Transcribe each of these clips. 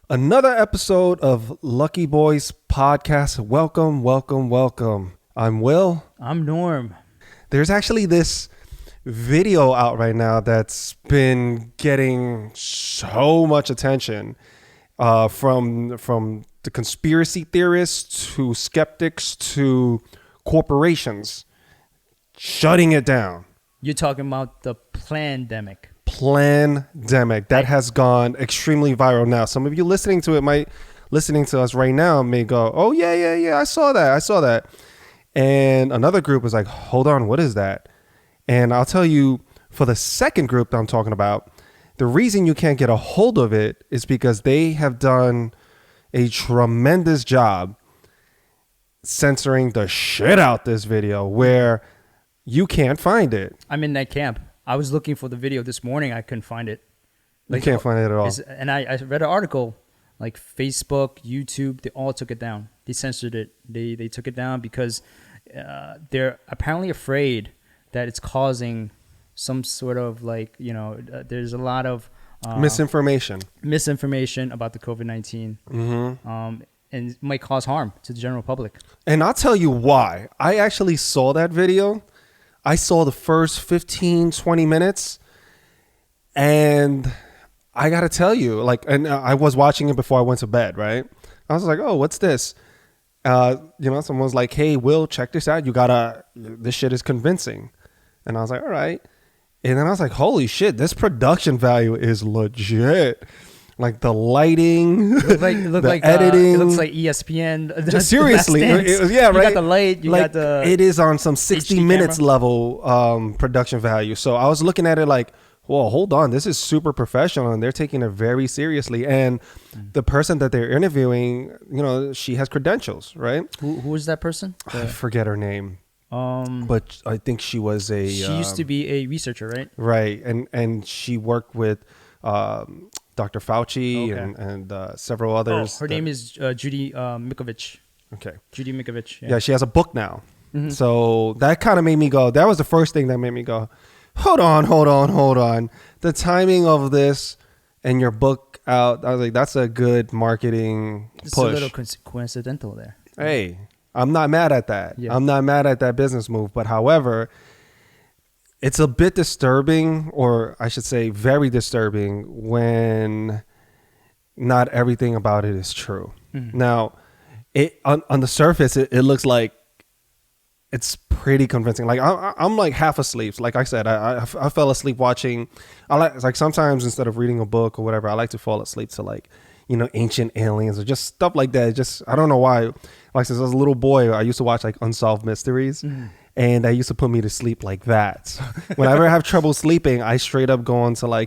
Another episode of Lucky Boys Podcast. Welcome, welcome, welcome. I'm Will. I'm Norm. There's actually this video out right now that's been getting so much attention from the conspiracy theorists to skeptics to corporations shutting it down. You're talking about the Plandemic. Plandemic that has gone extremely viral now. Some of you listening to us right now may go, oh yeah, I saw that. And another group was like, hold on, what is that? And I'll tell you, for the second group that I'm talking about, the reason you can't get a hold of it is because they have done a tremendous job censoring the shit out this video where you can't find it. I'm in that camp. I was looking for the video this morning. I couldn't find it. You can't find it at all. And I read an article, like Facebook, YouTube, they all took it down. They censored it. They took it down because they're apparently afraid that it's causing some sort of there's a lot of misinformation about the COVID-19. And it might cause harm to the general public. And I'll tell you why. I actually saw that video. I saw the first 15, 20 minutes, and I got to tell you, I was watching it before I went to bed, right? I was like, oh, what's this? Someone was like, hey, Will, check this out. This shit is convincing. And I was like, all right. And then I was like, holy shit, this production value is legit. Like the lighting, the editing. It looks like ESPN. Just seriously, right? You got the light. It is on some 60 minutes level production value. So I was looking at it like, whoa, hold on, this is super professional, and they're taking it very seriously. And the person that they're interviewing, she has credentials, right? Who is that person? I forget her name. But I think she was she used to be a researcher, right? Right, and she worked with Dr. Fauci and several others. Her name is Judy Mikovich. Okay. Judy Mikovich. Yeah, she has a book now. Mm-hmm. So that kind of made me go, that was the first thing that made me go, hold on. The timing of this and your book out, I was like, that's a good marketing push. It's a little coincidental there. Hey, I'm not mad at that. Yeah. I'm not mad at that business move. But however, it's a bit disturbing, or I should say very disturbing, when not everything about it is true. Mm-hmm. Now, on the surface, it looks like it's pretty convincing. Like I'm like half asleep. Like I said, I fell asleep watching. I like sometimes instead of reading a book or whatever, I like to fall asleep to ancient aliens or just stuff like that. Just I don't know why. Like since I was a little boy, I used to watch like Unsolved Mysteries. Mm-hmm. And that used to put me to sleep like that. So whenever I have trouble sleeping, I straight up go on to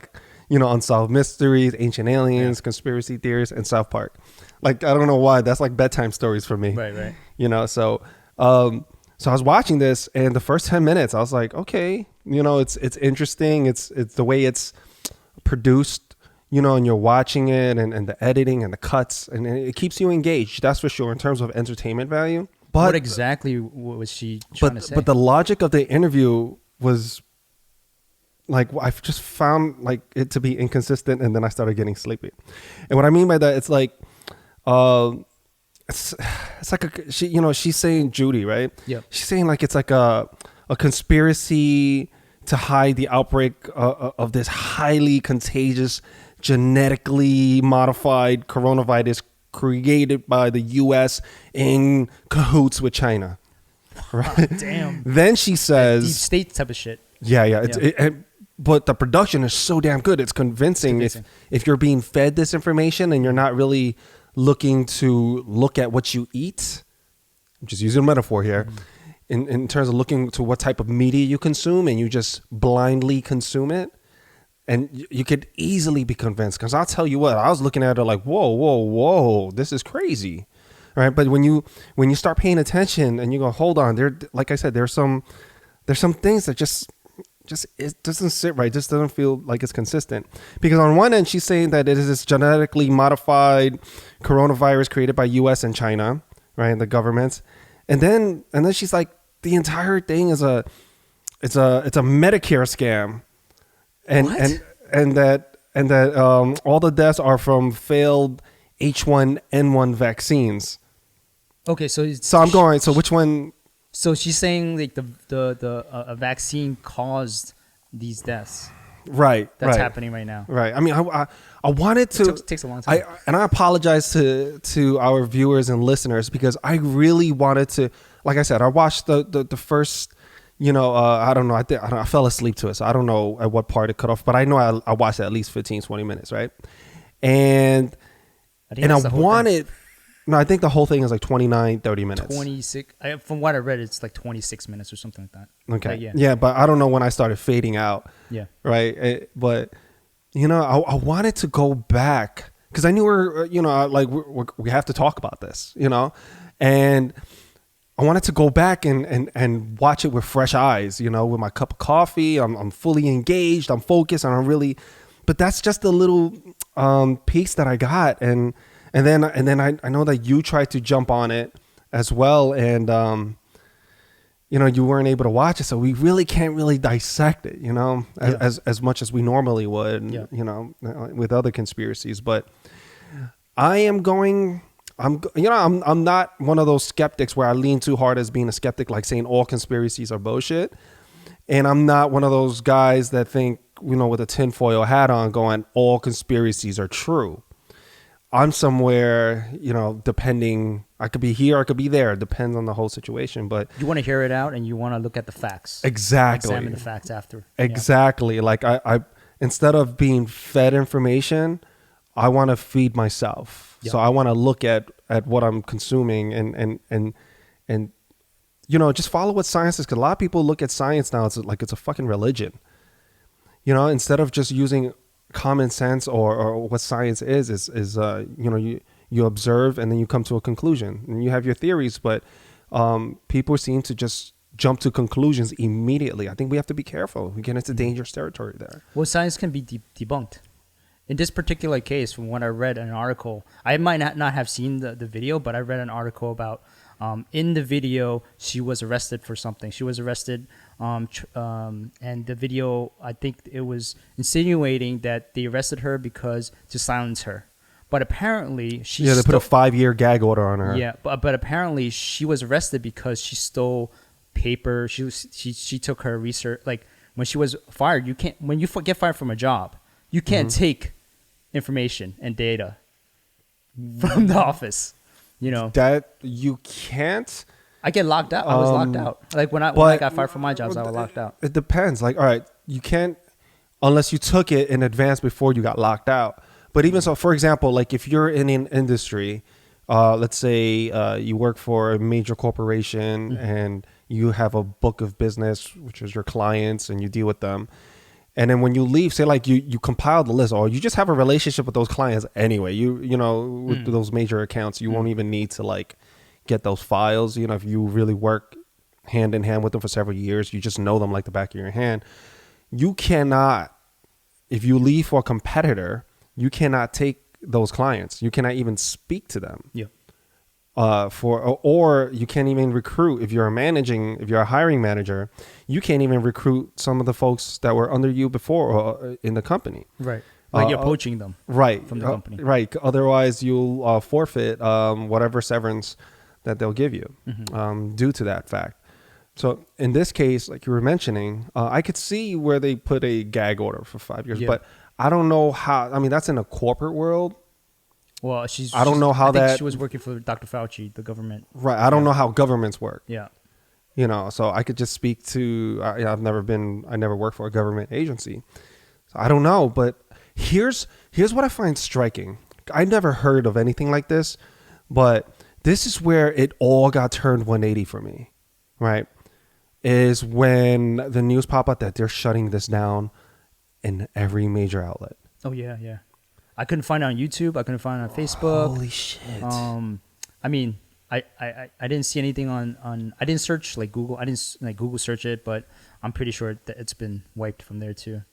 Unsolved Mysteries, Ancient Aliens, Conspiracy Theories, and South Park. Like, I don't know why. That's like bedtime stories for me. Right. So I was watching this, and the first 10 minutes, I was like, okay, it's interesting. It's the way it's produced, and you're watching it and the editing and the cuts, and it keeps you engaged. That's for sure in terms of entertainment value. But what exactly was she trying to say? But the logic of the interview was I've just found it to be inconsistent, and then I started getting sleepy. And what I mean by that, it's like, it's like she's saying Judy, right? Yeah. She's saying it's like a conspiracy to hide the outbreak of this highly contagious, genetically modified coronavirus created by the U.S. in cahoots with China. Right? Damn. Then she says, deep state type of shit. Yeah. But the production is so damn good. It's convincing. If you're being fed this information and you're not really looking to look at what you eat, I'm just using a metaphor here, in terms of looking to what type of media you consume, and you just blindly consume it, and you could easily be convinced. Because I'll tell you what, I was looking at it like, whoa, this is crazy, right? But when you start paying attention and you go, hold on, like I said, there's some things that just it doesn't sit right. Just doesn't feel like it's consistent. Because on one end, she's saying that it is this genetically modified coronavirus created by U.S. and China, right, and the governments, and then she's like, the entire thing is it's a Medicare scam. And what? and that all the deaths are from failed H1N1 vaccines. Okay, so I'm going. So which one? So she's saying like a vaccine caused these deaths. Right. That's happening right now. Right. I mean, I wanted to. It takes a long time. I apologize to our viewers and listeners because I really wanted to. Like I said, I watched the first. I don't know. I fell asleep to it, so I don't know at what part it cut off. But I know I watched at least 15, 20 minutes, right? And I wanted. No, I think the whole thing is like 29, 30 minutes. 26. From what I read, it's like 26 minutes or something like that. Okay. Yeah, but I don't know when I started fading out. Yeah. Right. But, I wanted to go back because I knew we have to talk about this, and I wanted to go back and watch it with fresh eyes, with my cup of coffee. I'm fully engaged. I'm focused and I'm really, but that's just a little piece that I got. And then I know that you tried to jump on it as well, and you weren't able to watch it, so we really can't really dissect it, as much as we normally would, with other conspiracies. But I'm not one of those skeptics where I lean too hard as being a skeptic, like saying all conspiracies are bullshit, and I'm not one of those guys that think, with a tinfoil hat on, going all conspiracies are true. I'm somewhere, depending. I could be here, I could be there. It depends on the whole situation. But you want to hear it out, and you want to look at the facts. Exactly. Examine the facts after. Exactly. Yeah. Like I instead of being fed information, I want to feed myself. Yep. So I want to look at what I'm consuming and just follow what science is. Because a lot of people look at science now, it's like it's a fucking religion. Instead of just using common sense or what science is you observe and then you come to a conclusion and you have your theories, but people seem to just jump to conclusions immediately. I think we have to be careful. We get into dangerous territory there. Well, science can be debunked. In this particular case, from what I read an article, I might not have seen the video, but I read an article about in the video she was arrested for something. She was arrested. And the video, I think it was insinuating that they arrested her because to silence her. But apparently they put a 5-year gag order on her. Yeah, but apparently she was arrested because she stole paper. She took her research. Like when she was fired, when you get fired from a job, you can't take information and data from the office. That you can't. I get locked out. I was locked out. Like when I got fired from my jobs, I was locked out. It depends. Like, all right, you can't unless you took it in advance before you got locked out. But even so, for example, like if you're in an industry, let's say you work for a major corporation and you have a book of business, which is your clients, and you deal with them. And then when you leave, say like you compile the list, or you just have a relationship with those clients anyway. With those major accounts, you won't even need to like get those files. If you really work hand in hand with them for several years, you just know them like the back of your hand. You cannot, if you leave for a competitor, you cannot take those clients. You cannot even speak to them. Yeah. Or you can't even recruit. If you're a hiring manager, you can't even recruit some of the folks that were under you before in the company. Right. Like you're poaching them. Right. From the company. Right. Otherwise, you'll forfeit whatever severance that they'll give you due to that fact. So in this case, like you were mentioning, I could see where they put a gag order for 5 years, but I don't know how. I mean, that's in a corporate world. Well, I don't know how I think she was working for Dr. Fauci, the government. Right. I don't know how governments work. Yeah. So I could just speak to. I never worked for a government agency, so I don't know. But here's what I find striking. I never heard of anything like this, but this is where it all got turned 180 for me. Right. Is when the news pop up that they're shutting this down in every major outlet. Oh yeah. I couldn't find it on YouTube. I couldn't find it on Facebook. Holy shit. I mean, I didn't see anything on I didn't search like Google. I didn't like Google search it, but I'm pretty sure that it's been wiped from there too.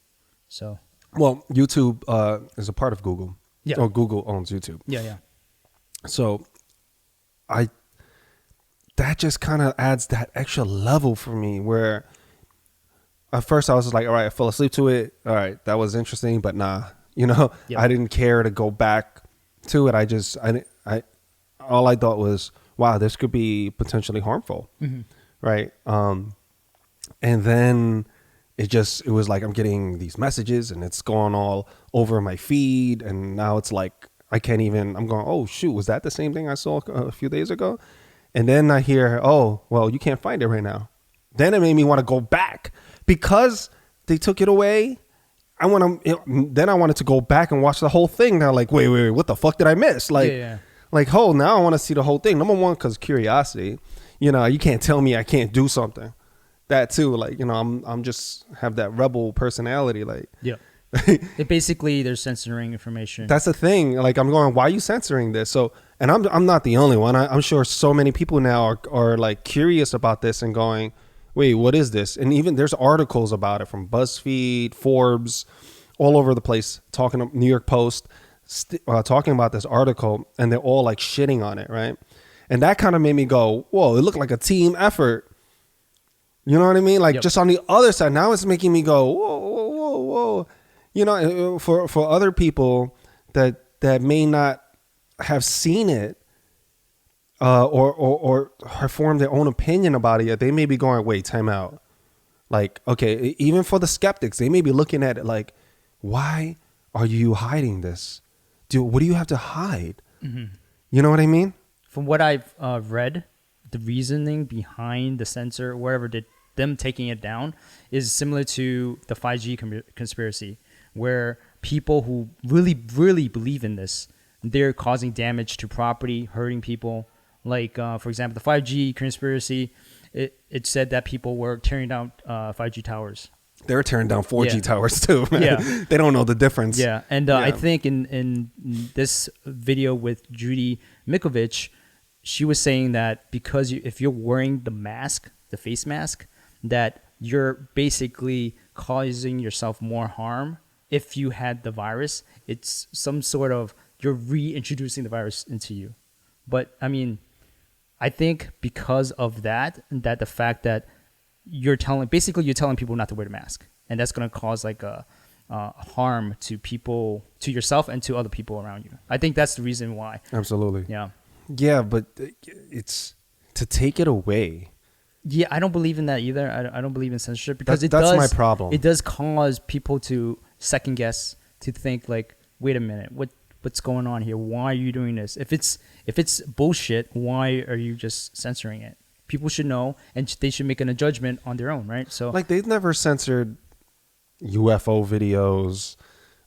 So. Well, YouTube is a part of Google. Yeah. Or Google owns YouTube. Yeah. So, that just kind of adds that extra level for me where at first I was just like, all right, I fell asleep to it. All right, that was interesting, but nah, I didn't care to go back to it, I all I thought was, wow, this could be potentially harmful, right? And then it was like I'm getting these messages and it's going all over my feed, and now it's like I can't even. I'm going, oh shoot, was that the same thing I saw a few days ago? And then I hear, oh well, you can't find it right now. Then it made me want to go back because they took it away. Then I wanted to go back and watch the whole thing. Now, like, wait, what the fuck did I miss? Like, now I want to see the whole thing. Number one, because curiosity. You can't tell me I can't do something. That too, like, I'm just have that rebel personality. Like, Basically, they're censoring information. That's the thing. Like, I'm going, why are you censoring this? So, and I'm not the only one. I'm sure so many people now are like curious about this and going, wait, what is this? And even there's articles about it from BuzzFeed, Forbes, all over the place, New York Post, talking about this article, and they're all like shitting on it, right? And that kind of made me go, whoa, it looked like a team effort. You know what I mean? Like, just on the other side, now it's making me go, whoa. For other people that may not have seen it, or have formed their own opinion about it yet, they may be going, wait, time out. Like, okay, even for the skeptics, they may be looking at it like, why are you hiding this? What do you have to hide? You know what I mean? From what I've read, the reasoning behind the censor, wherever them taking it down, is similar to the 5G conspiracy, where people who really, really believe in this, they're causing damage to property, hurting people. Like, for example, the 5G conspiracy, it said that people were tearing down 5G towers. They're tearing down 4G towers too, man. Yeah. They don't know the difference. Yeah, and I think in this video with Judy Mikovich, she was saying that because if you're wearing the mask, the face mask, that you're basically causing yourself more harm. If you had the virus, it's some sort of, you're reintroducing the virus into you. But I mean, I think because of that the fact that you're telling people not to wear the mask, and that's going to cause like a harm to people, to yourself and to other people around you. I think that's the reason why. Absolutely. Yeah, but it's to take it away. Yeah, I don't believe in that either. I don't believe in censorship because that's my problem. It does cause people to second guess, to think like, wait a minute, what's going on here? Why are you doing this? If it's bullshit, why are you just censoring it? People should know, and they should make a judgment on their own, right? So, like, they've never censored UFO videos.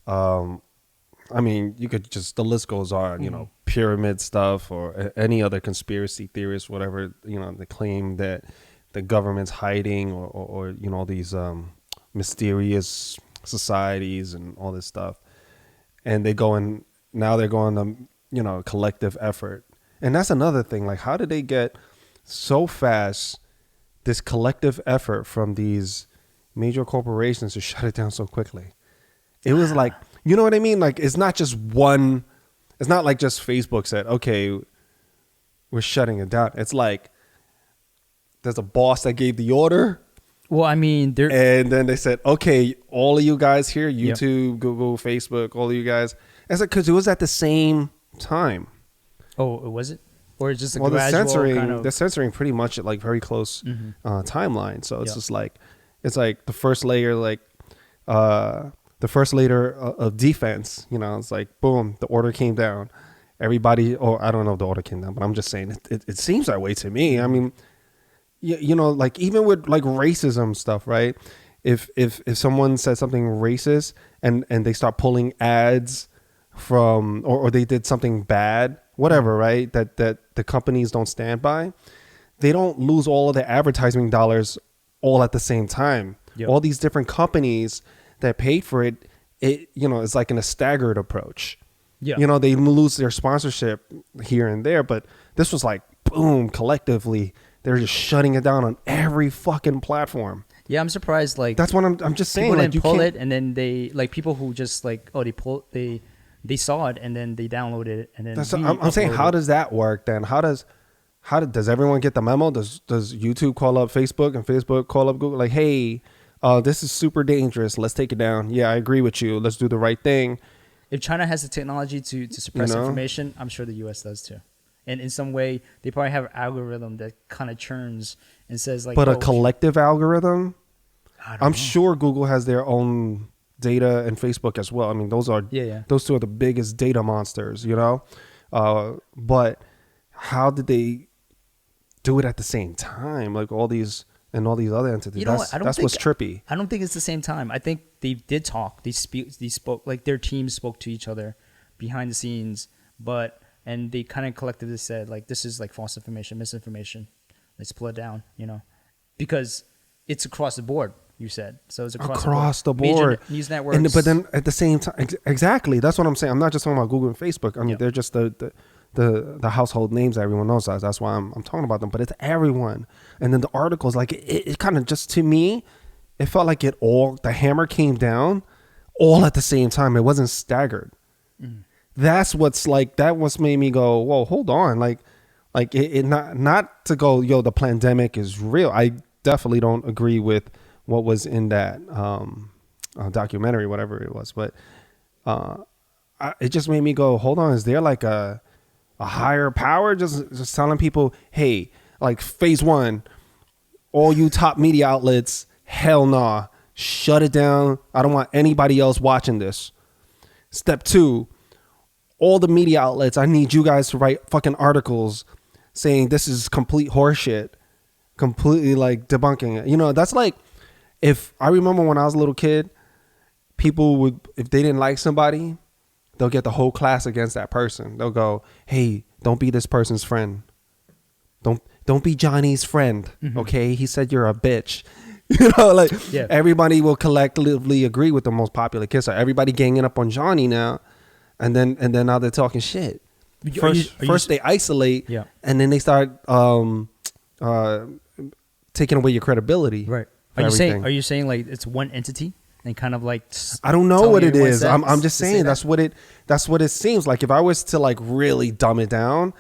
I mean, you could just, the list goes on. Pyramid stuff or any other conspiracy theorists, whatever. They claim that the government's hiding or these mysterious societies and all this stuff, and they're going to collective effort. And that's another thing. Like, how did they get so fast this collective effort from these major corporations to shut it down so quickly? It was like, you know what I mean? Like, it's not just one. It's not like just Facebook said, okay, we're shutting it down. It's like there's a boss that gave the order. Well, I mean, and then they said, okay, all of you guys here, YouTube, Google, Facebook, all of you guys. It's like, because it was at the same time. Oh, was it? Or it's just a gradual the censoring pretty much at like very close timeline. So it's just like, it's like the first layer, the first layer of defense, it's like, boom, the order came down. Everybody, or I don't know if the order came down, but I'm just saying it seems that way to me. I mean, like even with like racism stuff, right? If someone said something racist and they start pulling ads from, or they did something bad, whatever, right? That the companies don't stand by, they don't lose all of their advertising dollars all at the same time. All these different companies that paid for it, it's like in a staggered approach. They lose their sponsorship here and there, but this was like, boom, collectively, they're just shutting it down on every fucking platform. Yeah, I'm surprised. Like, that's what I'm just saying. People like, didn't pull it, and then they, like, people who just like, they saw it and then they downloaded it, and then I'm saying, how does that work then? How does everyone get the memo? Does YouTube call up Facebook and Facebook call up Google? Like, hey, this is super dangerous. Let's take it down. Yeah, I agree with you. Let's do the right thing. if China has the technology to suppress information, I'm sure the U.S. does too. And in some way, they probably have an algorithm that kind of churns and says like. But a collective algorithm. I'm know. sure Google has their own data and Facebook as well. I mean, those two are the biggest data monsters, you know. But how did they do it at the same time? Like all these other entities. That's what's trippy. I don't think it's the same time. I think they did talk. They spoke like their teams spoke to each other behind the scenes, and they kind of collectively said like this is like false information, misinformation. Let's pull it down, you know, because it's across the board. You said so. It's across the board. Major news networks. But then at the same time, exactly. That's what I'm saying. I'm not just talking about Google and Facebook. I mean, they're just the household names that everyone knows. That's why I'm talking about them. But it's everyone. And then the articles, like it kind of just, to me, it felt like the hammer came down all at the same time. It wasn't staggered. Mm. That's what's made me go, whoa, hold on. Like it not to go, yo, the pandemic is real. I definitely don't agree with what was in that documentary, whatever it was. But it just made me go, hold on, is there like a higher power just telling people, hey, like phase 1, all you top media outlets, hell nah, shut it down. I don't want anybody else watching this. Step 2, all the media outlets, I need you guys to write fucking articles saying this is complete horseshit, completely like debunking it. You know, that's like, if I remember when I was a little kid, people would, if they didn't like somebody, they'll get the whole class against that person. They'll go, hey, don't be this person's friend. Don't be Johnny's friend. Mm-hmm. Okay. He said you're a bitch. You know, like everybody will collectively agree with the most popular kid. So everybody ganging up on Johnny now. And then now they're talking shit. First they isolate and then they start taking away your credibility. Right. Are you saying like it's one entity and kind of like I don't know what it is. I'm just saying that's what it seems like. If I was to like really dumb it down,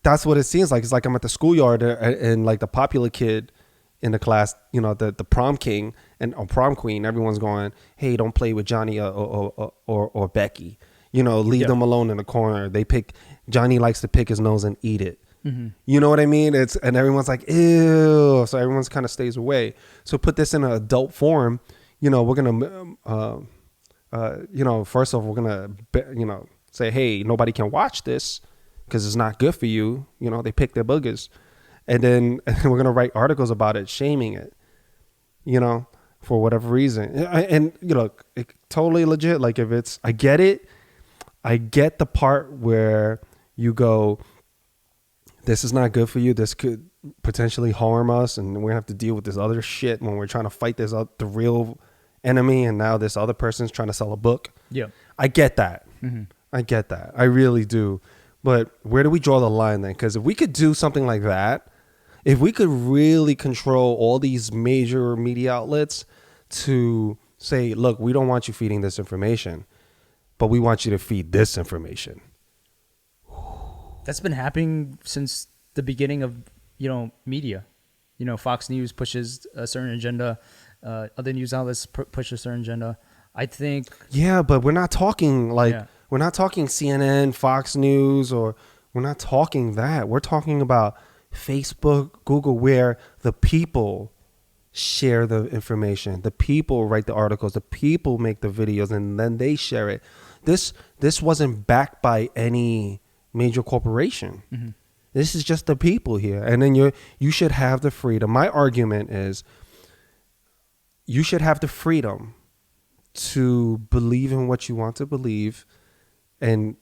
that's what it seems like. It's like I'm at the schoolyard and like the popular kid in the class, you know, the prom king or prom queen, everyone's going, hey, don't play with Johnny or Becky. You know, leave them alone in the corner. Johnny likes to pick his nose and eat it. Mm-hmm. You know what I mean? And everyone's like, ew. So everyone's kind of stays away. So put this in an adult form. You know, we're going to, first off, we're going to, say, hey, nobody can watch this because it's not good for you. You know, they pick their boogers. And then we're going to write articles about it, shaming it, you know, for whatever reason. And you know, it totally legit. Like if it's, I get it. I get the part where you go, this is not good for you. This could potentially harm us. And we're going to have to deal with this other shit when we're trying to fight the real enemy. And now this other person's trying to sell a book. Yeah. I get that. Mm-hmm. I get that. I really do. But where do we draw the line then? Because if we could do something like that, if we could really control all these major media outlets to say, look, we don't want you feeding this information, but we want you to feed this information. That's been happening since the beginning of, media. Fox News pushes a certain agenda. Other news outlets push a certain agenda. I think. Yeah, but we're not talking we're not talking CNN, Fox News, or we're not talking that. We're talking about Facebook, Google, where the people share the information. The people write the articles. The people make the videos, and then they share it. This wasn't backed by any major corporation. Mm-hmm. This is just the people here. And then you should have the freedom. My argument is you should have the freedom to believe in what you want to believe and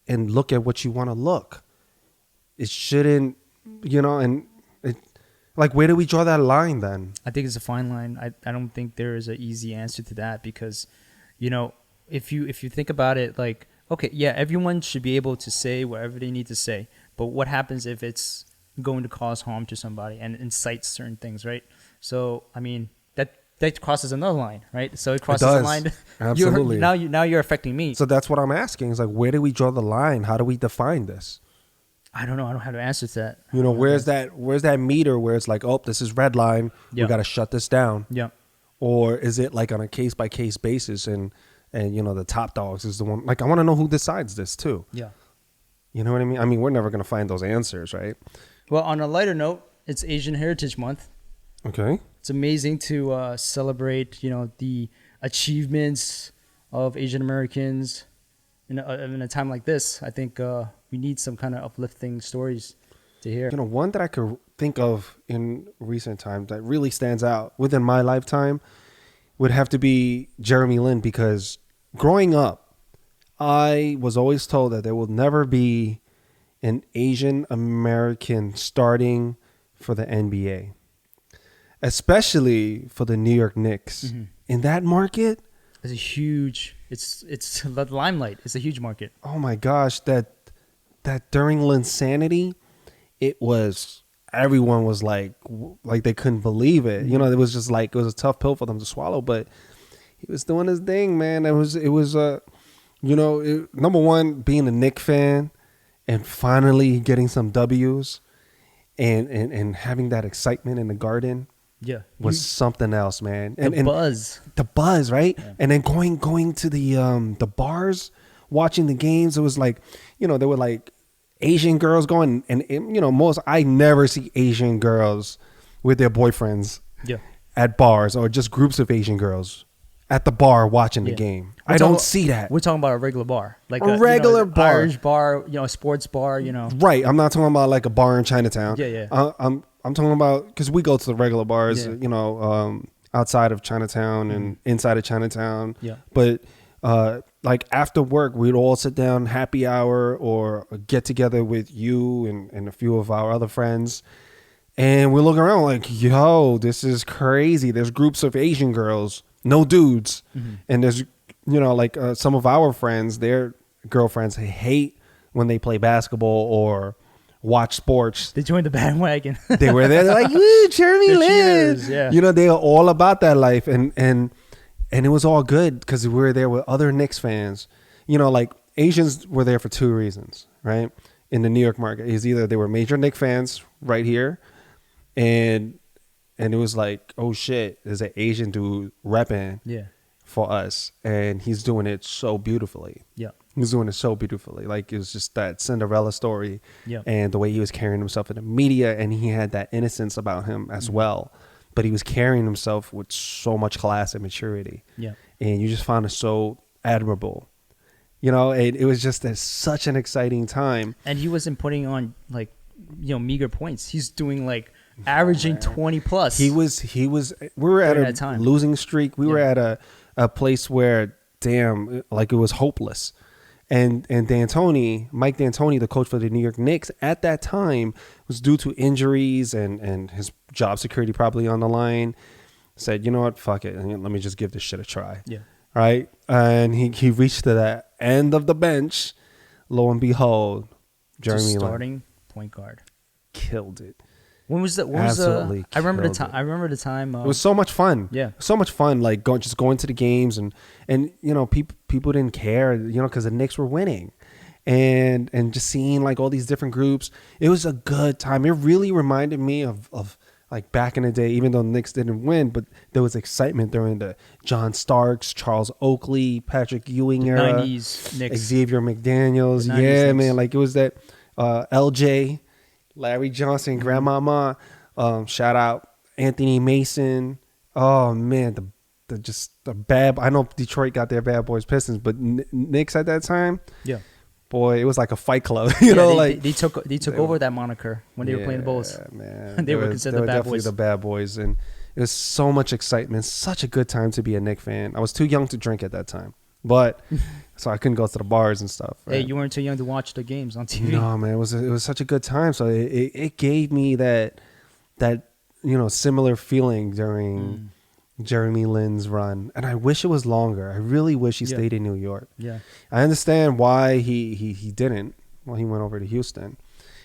look at what you want to look. It shouldn't, where do we draw that line then? I think it's a fine line. I don't think there is an easy answer to that because, if you think about it, like, okay, yeah, everyone should be able to say whatever they need to say. But what happens if it's going to cause harm to somebody and incites certain things, right? So, I mean, that crosses another line, right? So it crosses a line. Absolutely. Now you're affecting me. So that's what I'm asking. Is like, where do we draw the line? How do we define this? I don't know. I don't have an answer to that. Where's that meter where it's like, oh, this is red line. Yeah. We got to shut this down. Yeah. Or is it like on a case by case basis? And and the top dogs is the one. Like, I want to know who decides this too. Yeah. You know what I mean? I mean, we're never gonna find those answers, right? Well, on a lighter note, it's Asian Heritage Month. Okay. It's amazing to celebrate, the achievements of Asian Americans in a time like this. I think we need some kind of uplifting stories to hear. One that I could think of in recent times that really stands out within my lifetime would have to be Jeremy Lin, because growing up, I was always told that there will never be an Asian American starting for the NBA, especially for the New York Knicks. Mm-hmm. In that market, It's a huge. It's the limelight. It's a huge market. oh my gosh, that during Linsanity, it was, everyone was like they couldn't believe it. It was just like, it was a tough pill for them to swallow, but he was doing his thing, man. It was number one, being a Knicks fan and finally getting some W's and having that excitement in the Garden. Yeah. Was something else, man. And the buzz, right? Yeah. And then going to the bars, watching the games. It was like, there were like Asian girls going, and I never see Asian girls with their boyfriends at bars, or just groups of Asian girls at the bar watching the game. I don't see that. We're talking about a regular bar, like a regular bar, Irish bar, a sports bar, Right. I'm not talking about like a bar in Chinatown. Yeah. I'm talking about, because we go to the regular bars, outside of Chinatown and inside of Chinatown. Yeah. But like after work, we'd all sit down, happy hour, or get together with you and a few of our other friends. And we look around like, yo, this is crazy. There's groups of Asian girls, no dudes. Mm-hmm. And there's, like some of our friends, their girlfriends hate when they play basketball or watch sports. They joined the bandwagon. They were there. They're like, woo, Jeremy Lin. Yeah. They are all about that life. And it was all good because we were there with other Knicks fans. Like Asians were there for two reasons, right? In the New York market is either they were major Knicks fans right here, and it was like, oh shit, there's an Asian dude repping for us, and he's doing it so beautifully. Yeah. He was doing it so beautifully. Like, it was just that Cinderella story, and the way he was carrying himself in the media, and he had that innocence about him as well. But he was carrying himself with so much class and maturity. Yeah. And you just found it so admirable. It was just such an exciting time. And he wasn't putting on meager points. He's doing averaging 20 plus. We were at a losing streak. We were at a place where, damn, like it was hopeless. And Mike D'Antoni, the coach for the New York Knicks at that time, was due to injuries and his job security probably on the line, said, you know what, fuck it, and let me just give this shit a try. Yeah. Right? And he reached to the end of the bench. Lo and behold, Jeremy Lin, starting point guard, killed it. When was the? I remember the time. I remember the time. It was so much fun. Yeah, so much fun. Like going to the games and people didn't care. Because the Knicks were winning, and just seeing like all these different groups. It was a good time. It really reminded me of like back in the day. Even though the Knicks didn't win, but there was excitement during the John Starks, Charles Oakley, Patrick Ewing era, 90s Knicks, Xavier McDaniels. Yeah, Knicks. Man. Like it was that LJ. Larry Johnson, Grandmama, shout out Anthony Mason. Oh man, the bad. I know Detroit got their bad boys Pistons, but Knicks at that time, boy, it was like a fight club. They took over that moniker when they were playing the Bulls. Man, they were considered the bad boys. The bad boys, and it was so much excitement. Such a good time to be a Knicks fan. I was too young to drink at that time, but. So I couldn't go to the bars and stuff. Right? Hey, you weren't too young to watch the games on TV. No, man, it was such a good time. So it gave me that similar feeling during Jeremy Lin's run, and I wish it was longer. I really wish he stayed in New York. Yeah, I understand why he didn't. Well, he went over to Houston,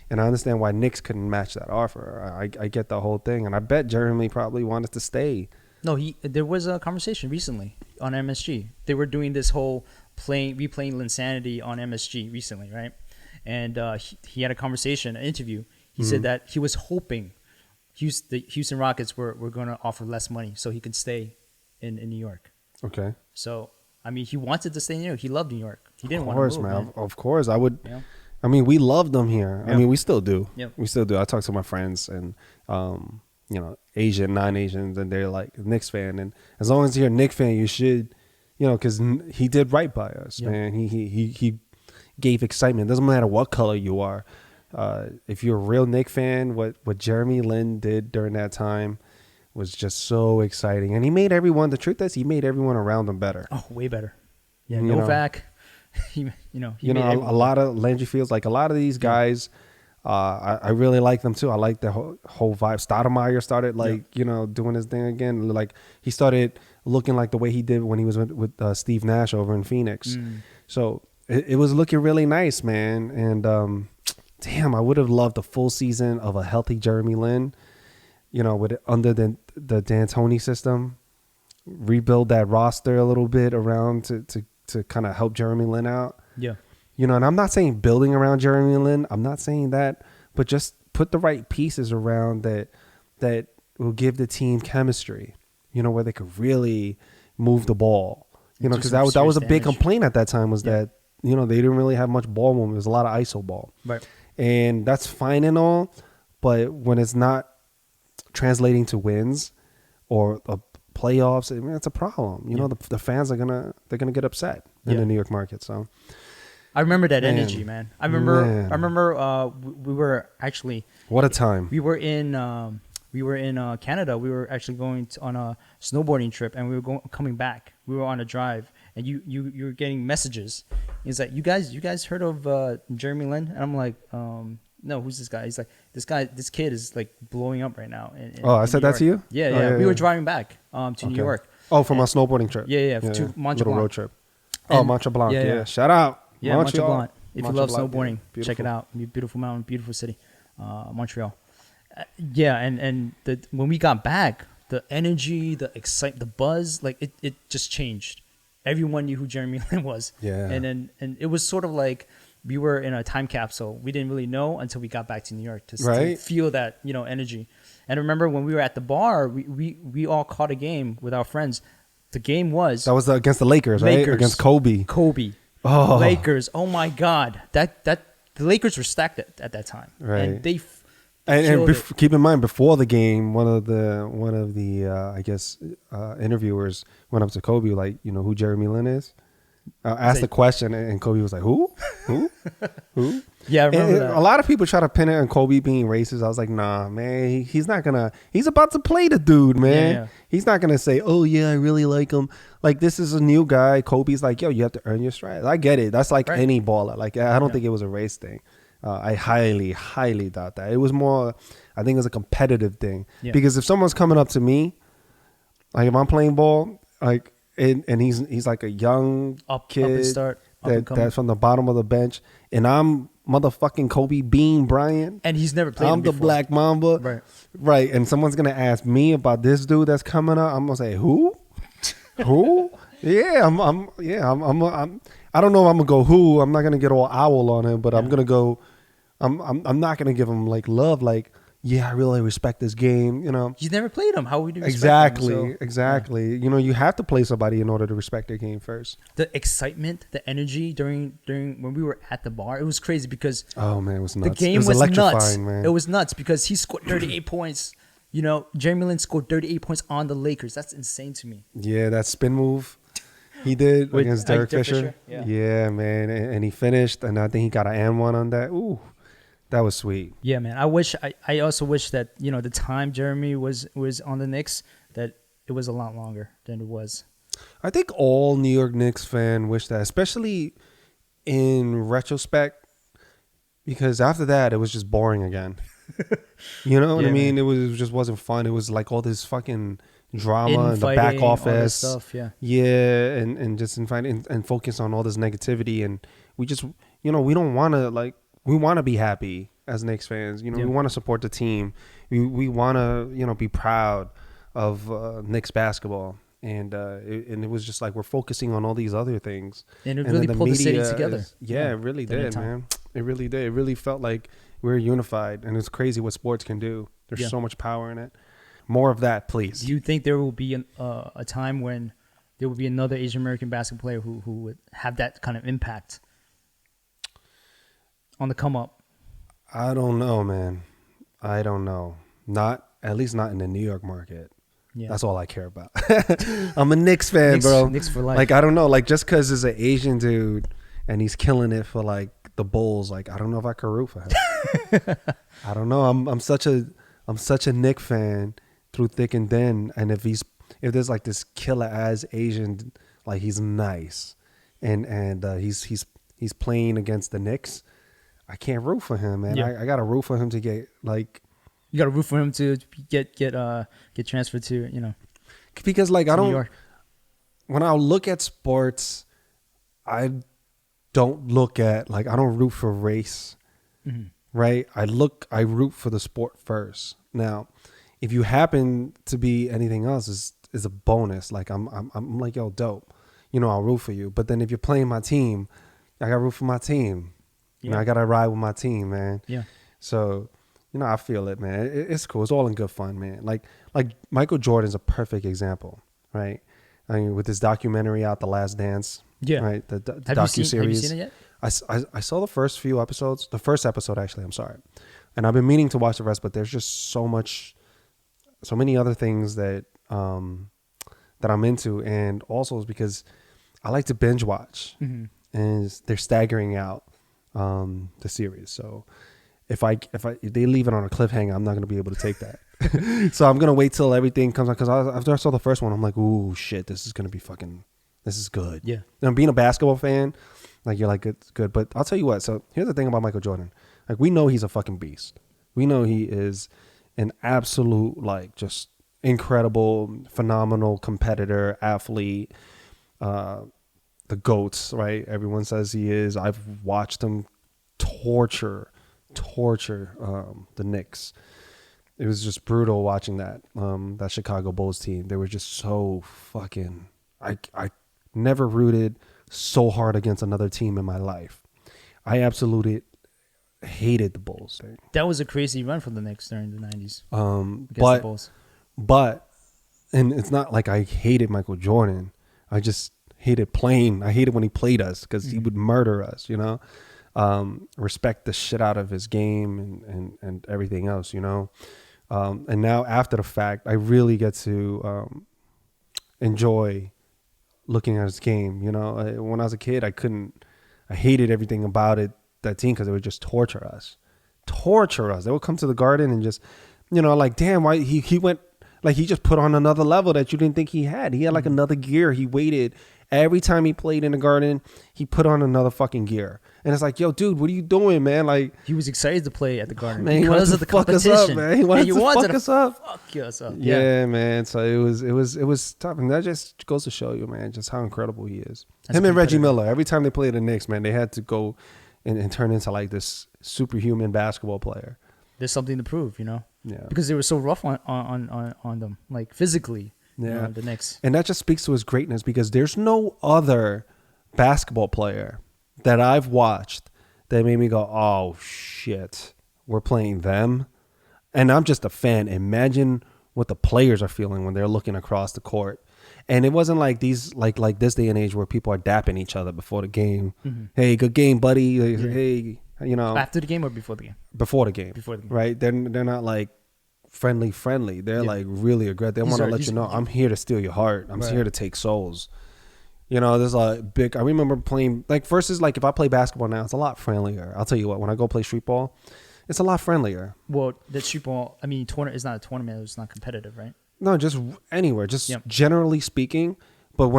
and I understand why Knicks couldn't match that offer. I get the whole thing, and I bet Jeremy probably wanted to stay. No, there was a conversation recently on MSG. They were doing this whole replaying Linsanity on MSG recently, right? And he had an interview. He said that he was hoping the Houston Rockets were going to offer less money so he could stay in New York. Okay. So I mean, he wanted to stay in New York. He loved New York. He didn't want to move, man. Of course, I would. Yeah. I mean, we loved them here. Yeah. I mean, we still do. Yep. We still do. I talk to my friends and, Asian, non-Asians, and they're like Knicks fan. And as long as you're a Knicks fan, you should, because he did right by us, man. He gave excitement. Doesn't matter what color you are. If you're a real Knicks fan, what Jeremy Lin did during that time was just so exciting. And he made everyone, the truth is, he made everyone around him better. Oh, way better. Yeah, Novak. He a lot of Landry Fields, like a lot of these guys, I really like them too. I like the whole vibe. Stoudemire started doing his thing again. Like he started looking like the way he did when he was with Steve Nash over in Phoenix. So it was looking really nice, man. And damn, I would have loved a full season of a healthy Jeremy Lin, with it under the D'Antoni system. Rebuild that roster a little bit around to kind of help Jeremy Lin out. Yeah. And I'm not saying building around Jeremy Lin. I'm not saying that, but just put the right pieces around that will give the team chemistry, where they could really move the ball, because that was a big complaint at that time was that, they didn't really have much ball movement. There's a lot of ISO ball. Right. And that's fine and all, but when it's not translating to wins or playoffs, I mean, it's a problem. The fans they're gonna get upset in the New York market. So I remember that energy, man. I remember we were actually what a time. We were in Canada. We were actually going on a snowboarding trip, and we were coming back. We were on a drive, and you were getting messages. He's like, you guys heard of Jeremy Lin? And I'm like, no, who's this guy? He's like, this kid is like blowing up right now. I said that to you? Yeah. We were driving back to New York. Oh, from our snowboarding trip. Yeah. To Mont Little road trip. Mont Blanc. Yeah. Shout out. Yeah, Mont Blanc. If you love Blanc, snowboarding, check it out. Beautiful mountain, beautiful city, Montreal. And when we got back, the energy, the excitement, the buzz, like it just changed. Everyone knew who Jeremy Lin was. Yeah. And it was sort of like we were in a time capsule. We didn't really know until we got back to New York to feel that, energy. And I remember when we were at the bar, we all caught a game with our friends. The game was... That was against the Lakers, right? Against Kobe. Oh. Lakers. Oh, my God. The Lakers were stacked at that time. Right. And they... keep in mind, before the game, one of the interviewers went up to Kobe, like, who Jeremy Lin is? Asked the question, and Kobe was like, "Who? Yeah, I remember that. A lot of people try to pin it on Kobe being racist. I was like, nah, man, he's not gonna. He's about to play the dude, man. Yeah. He's not gonna say, oh yeah, I really like him. Like, this is a new guy. Kobe's like, yo, you have to earn your stripes. I get it. That's like any baller. Like, I don't think it was a race thing. I highly, highly doubt that. It was more, I think it was a competitive thing. Yeah. Because if someone's coming up to me, like if I'm playing ball, like, and he's like a young kid that's from the bottom of the bench, and I'm motherfucking Kobe Bean Bryant, and he's never played. I'm the Black Mamba, right? And someone's gonna ask me about this dude that's coming up. I'm gonna say who? Yeah, I'm. I don't know if I'm gonna go who. I'm not gonna get all owl on him, but I'm gonna go. I'm not gonna give him like love, like. Yeah, I really respect this game. You never played him. How would you respect him? Exactly. Yeah. You have to play somebody in order to respect their game first. The excitement, the energy during when we were at the bar, it was crazy because oh man, it was nuts. The game was electrifying, nuts. Man. It was nuts because he scored 38 points. Jeremy Lin scored 38 points on the Lakers. That's insane to me. Yeah, that spin move he did against Derek Fisher. Yeah, man, and he finished, and I think he got an and one on that. Ooh. That was sweet. Yeah, man. I also wish that, the time Jeremy was on the Knicks, that it was a lot longer than it was. I think all New York Knicks fan wish that, especially in retrospect, because after that, it was just boring again. You know what I mean? Man. It just wasn't fun. It was like all this fucking drama in the back office. All this stuff, yeah, and just and focus on all this negativity. And we just, we don't want to, we want to be happy as Knicks fans. We want to support the team. We want to, be proud of Knicks basketball. And it was just like we're focusing on all these other things. And it really pulled the city together. It really did, man. It really did. It really felt like we were unified. And it's crazy what sports can do. There's so much power in it. More of that, please. Do you think there will be a time when there would be another Asian American basketball player who would have that kind of impact on the come up? I don't know, man. I don't know. At least not in the New York market. Yeah. That's all I care about. I'm a Knicks fan, bro. Knicks for life. Like, I don't know. Like, just because it's an Asian dude and he's killing it for like the Bulls, like, I don't know if I could root for him. I don't know. I'm such a Knicks fan through thick and thin. And if there's like this killer ass Asian, like he's nice, and he's playing against the Knicks, I can't root for him, man. Yeah. I gotta root for him to get like. You got to root for him to get transferred to, Because like I New don't. York. When I look at sports, I don't look at like I don't root for race, right? I root for the sport first. Now, if you happen to be anything else, is a bonus. Like I'm like, yo, dope. I'll root for you. But then if you're playing my team, I gotta root for my team. Yeah. I gotta ride with my team, man. Yeah. So, I feel it, man. It's cool. It's all in good fun, man. Like Michael Jordan's a perfect example, right? I mean, with this documentary out, The Last Dance, Yeah. right? The Have you docuseries. seen it yet? I saw the first few episodes. The first episode, actually, I'm sorry. And I've been meaning to watch the rest, but there's just so many other things that that I'm into. And also is because I like to binge watch. Mm-hmm. And they're staggering out the series. So if they leave it on a cliffhanger, I'm not going to be able to take that. So I'm going to wait till everything comes out. Because after I saw the first one, I'm like, ooh, shit, this is good. Yeah. And being a basketball fan, like you're like, it's good. But I'll tell you what. So here's the thing about Michael Jordan. Like we know he's a fucking beast. We know he is an absolute, like just incredible, phenomenal competitor, athlete, the GOATs, right? Everyone says he is. I've watched him torture the Knicks. It was just brutal watching that Chicago Bulls team. They were just so fucking. I never rooted so hard against another team in my life. I absolutely hated the Bulls. That was a crazy run for the Knicks during the 90s. But the Bulls. And it's not like I hated Michael Jordan. I just hated playing. I hated when he played us because he would murder us, respect the shit out of his game and everything else, and now after the fact, I really get to enjoy looking at his game. When I was a kid, I hated everything about that team because they would just torture us. They would come to the Garden and just, like, damn, why he went, like he just put on another level that you didn't think he had. He had like another gear. He waited. Every time he played in the Garden, he put on another fucking gear. And it's like, yo, dude, what are you doing, man? Like, he was excited to play at the Garden because of the competition. Us up, man. He wanted to fuck us up. Fuck us up. Yeah, man. So it was tough. And that just goes to show you, man, just how incredible he is. Him and Reggie Miller, every time they played the Knicks, man, they had to go and turn into like this superhuman basketball player. There's something to prove, Yeah. Because they were so rough on them, like physically. Yeah. The Knicks. And that just speaks to his greatness because there's no other basketball player that I've watched that made me go, oh, shit, we're playing them. And I'm just a fan. Imagine what the players are feeling when they're looking across the court. And it wasn't like these, like this day and age where people are dapping each other before the game. Mm-hmm. Hey, good game, buddy. Yeah. Hey, After the game or before the game? Before the game. Before the game. Right? They're not like friendly. They're like really aggressive. They want to let you know, I'm here to steal your heart. I'm here to take souls. There's a big, I remember playing, like versus like if I play basketball now, it's a lot friendlier. I'll tell you what, when I go play street ball, it's a lot friendlier. Well, the street ball, I mean, it's not a tournament. It's not competitive, right? No, just anywhere, just generally speaking. But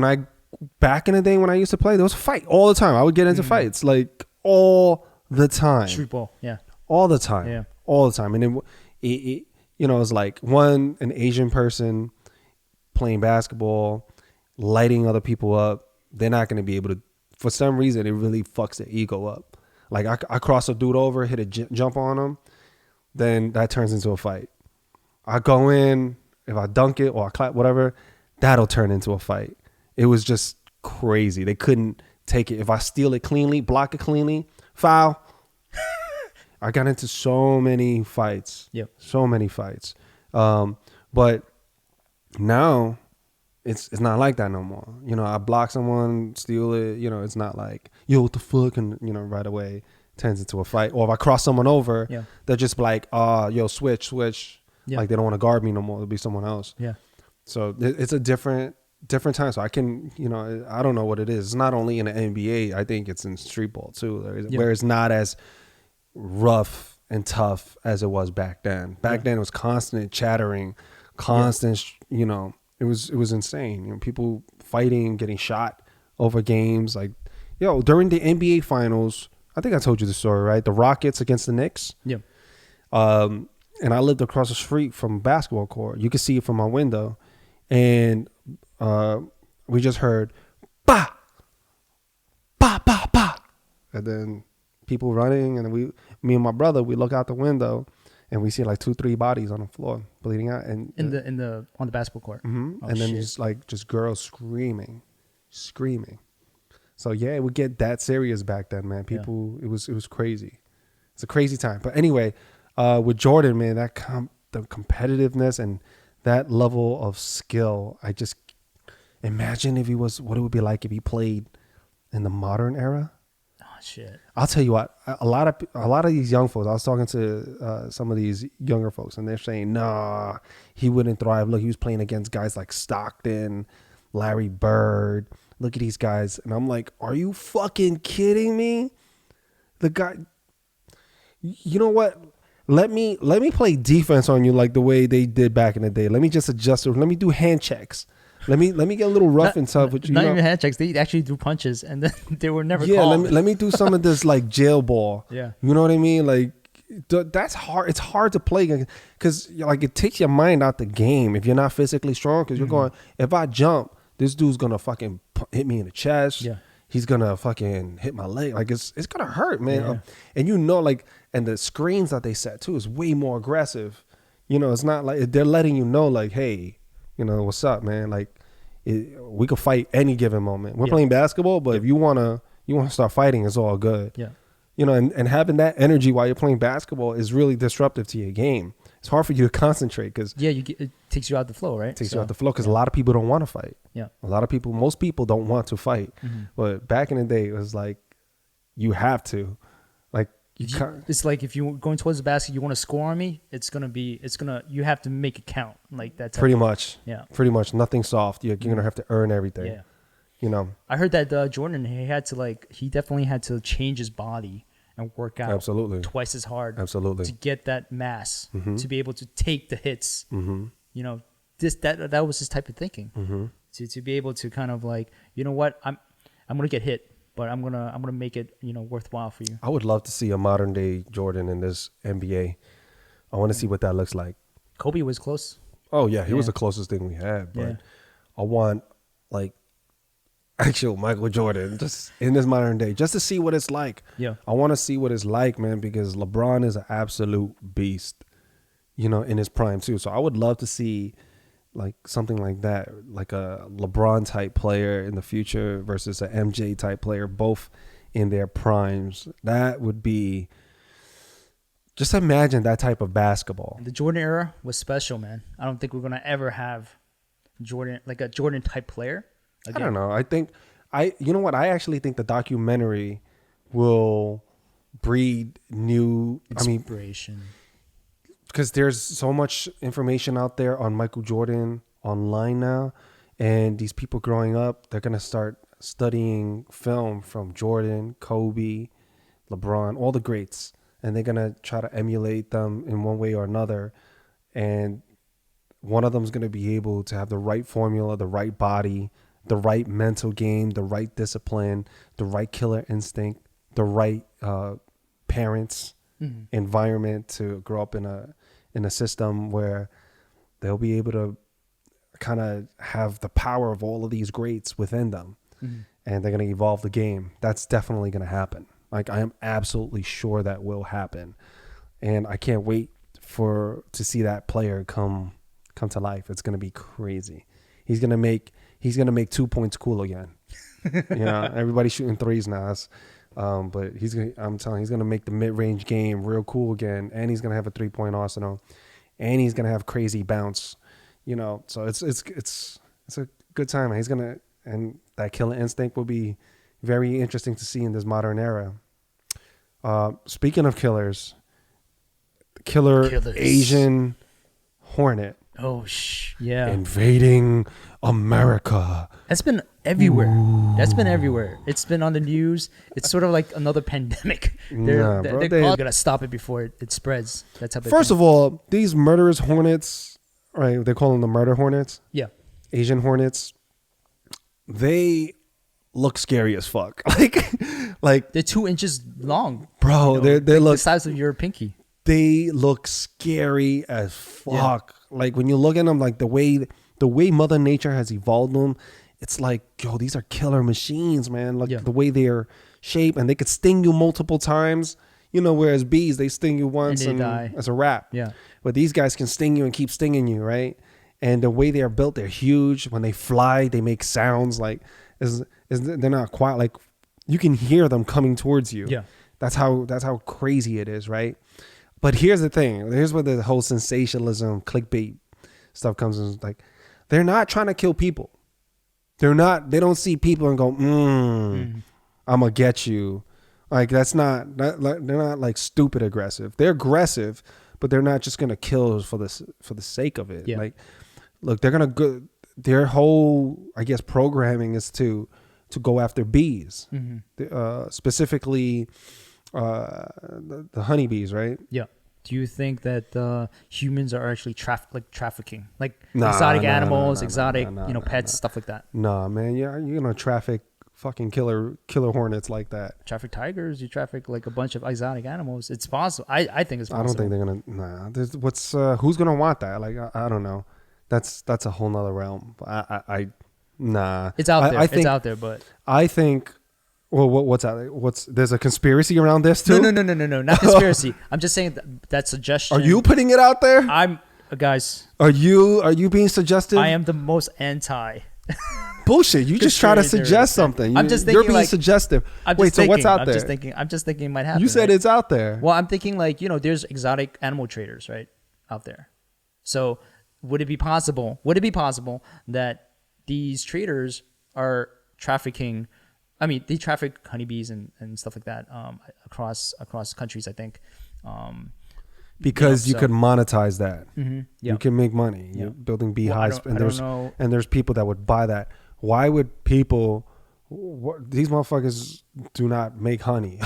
back in the day when I used to play, there was a fight all the time. I would get into fights like all the time. Street ball, yeah. All the time. Yeah. All the time. And then it it's like an Asian person playing basketball, lighting other people up. They're not going to be able to, for some reason, it really fucks their ego up. Like I cross a dude over, hit a jump on him, then that turns into a fight. I go in, if I dunk it or I clap, whatever, that'll turn into a fight. It was just crazy. They couldn't take it. If I steal it cleanly, block it cleanly, foul. I got into so many fights. Yep. So many fights. But now it's not like that no more. You know, I block someone, steal it. You know, it's not like yo, what the fuck, and you know, right away turns into a fight. Or if I cross someone over, Yeah. they're just like, yo, switch. Yeah. Like they don't want to guard me no more. It'll be someone else. Yeah. So it's a different time. So I can, you know, I don't know what it is. It's not only in the NBA. I think it's in street ball too, where it's not as rough and tough as it was back then. Back then it was constant chattering, constant, you know, it was insane. You know, people fighting, getting shot over games. Like, yo, during the NBA finals, I think I told you the story, right? The Rockets against the Knicks. Yeah. And I lived across the street from a basketball court. You could see it from my window. And we just heard, bah, bah, bah, bah. And then people running. And me and my brother, we look out the window and we see like 2-3 bodies on the floor bleeding out. And on the basketball court. Mm-hmm. Oh, and then shit. just girls screaming. So yeah, it would get that serious back then, man. People, it was crazy. It's a crazy time. But anyway, with Jordan, man, the competitiveness and that level of skill, I just imagine what it would be like if he played in the modern era. Oh shit! I'll tell you what, a lot of these young folks. I was talking to some of these younger folks, and they're saying, "Nah, he wouldn't thrive. Look, he was playing against guys like Stockton, Larry Bird. Look at these guys." And I'm like, "Are you fucking kidding me?" The guy, you know what? Let me play defense on you like the way they did back in the day. Let me just adjust it. Let me do hand checks. Let me get a little rough and tough with you. Not even hand checks. They actually do punches, and then they were never Yeah, called. let me do some of this like jail ball. Yeah. You know what I mean? Like that's hard. It's hard to play because like it takes your mind out the game if you're not physically strong. Because you're going, if I jump, this dude's gonna fucking hit me in the chest. Yeah. He's gonna fucking hit my leg. Like it's gonna hurt, man. Yeah. And you know, like, and the screens that they set too is way more aggressive. You know, it's not like they're letting you know, like, hey, you know, what's up, man? Like, we could fight any given moment. We're playing basketball, but if you wanna start fighting, it's all good. Yeah. You know, and having that energy while you're playing basketball is really disruptive to your game. It's hard for you to concentrate because it takes you out the flow, right? you out the flow because a lot of people don't want to fight. Yeah. Most people don't want to fight. Mm-hmm. But back in the day, it was like you have to. Like it's like if you're going towards the basket, you want to score on me. You have to make it count. Like that's pretty much. Yeah. Pretty much nothing soft. You're gonna have to earn everything. Yeah. You know. I heard that Jordan, he definitely had to change his body and work out twice as hard to get that mass to be able to take the hits. You know, that was his type of thinking. To be able to kind of like, you know what, I'm gonna get hit, but I'm gonna make it, you know, worthwhile for you. I would love to see a modern day Jordan in this NBA. I want to see what that looks like. Kobe was close. Oh yeah, he was the closest thing we had, but I want like actual Michael Jordan just in this modern day, just to see what it's like. Yeah, I want to see what it's like, man, because LeBron is an absolute beast, you know, in his prime too. So I would love to see like something like that, like a LeBron type player in the future versus a MJ type player, both in their primes. That would be, just imagine that type of basketball. The Jordan era was special, man. I don't think we're gonna ever have Jordan, like a Jordan type player again. I don't know. You know what? I actually think the documentary will breed new inspiration. Because there's so much information out there on Michael Jordan online now, and these people growing up, they're gonna start studying film from Jordan, Kobe, LeBron, all the greats, and they're gonna try to emulate them in one way or another. And one of them's gonna be able to have the right formula, the right body, the right mental game, the right discipline, the right killer instinct, the right parents, environment to grow up in a system where they'll be able to kind of have the power of all of these greats within them, and they're going to evolve the game. That's definitely going to happen. Like, I am absolutely sure that will happen, and I can't wait to see that player come to life. It's going to be crazy. He's going to make 2 points cool again. You know, everybody's shooting threes now. But I'm telling you, he's gonna make the mid-range game real cool again, and he's gonna have a 3-point arsenal, and he's gonna have crazy bounce. You know, so it's a good time. And that killer instinct will be very interesting to see in this modern era. Speaking of killers, killers. Asian Hornet. Oh, yeah. Invading America. That's been everywhere. That's been everywhere. It's been on the news. It's sort of like another pandemic. They're gonna stop it before it spreads. That's how. First of all, these murderous Hornets, right? They call them the murder Hornets. Yeah. Asian Hornets. They look scary as fuck. Like they're 2 inches long, bro. They look the size of your pinky. They look scary as fuck. Yeah. Like when you look at them, like the way Mother Nature has evolved them, it's like, yo, these are killer machines, man. Like the way they're shaped, and they could sting you multiple times. You know, whereas bees, they sting you once and die. It's a wrap. Yeah. But these guys can sting you and keep stinging you, right? And the way they are built, they're huge. When they fly, they make sounds like they're not quiet. Like you can hear them coming towards you. Yeah. That's how crazy it is, right? But here's the thing. Here's where the whole sensationalism, clickbait stuff comes in. Like, they're not trying to kill people. They don't see people and go, I'm going to get you. Like, they're not like stupid aggressive. They're aggressive, but they're not just going to kill for the sake of it. Yeah. Like, look, they're going to their whole, I guess, programming is to go after bees, specifically the honeybees, right? Yeah. Do you think that humans are actually trafficking, like exotic animals, pets, stuff like that? Nah, man, you're gonna traffic fucking killer hornets like that. Traffic tigers, you traffic like a bunch of exotic animals. It's possible. I think it's possible. I don't think they're gonna. Nah, who's gonna want that? Like I don't know. That's a whole nother realm. Nah. It's out there. It's out there, but I think. Well, what's out there? There's a conspiracy around this too? No, not conspiracy. I'm just saying that suggestion. Are you putting it out there? Guys. Are you being suggestive? I am the most anti. Bullshit! You just try to suggest something. I'm just thinking, you're being suggestive. Wait, so what's out there? I'm just thinking it might happen. You said it's out there. Well, I'm thinking like there's exotic animal traders right out there. So would it be possible that these traders are trafficking? I mean, they traffic honeybees and stuff like that across countries, I think. Because you could monetize that. Mm-hmm, yeah. You can make money. You're building beehives, and there's people that would buy that. Why would people? These motherfuckers do not make honey.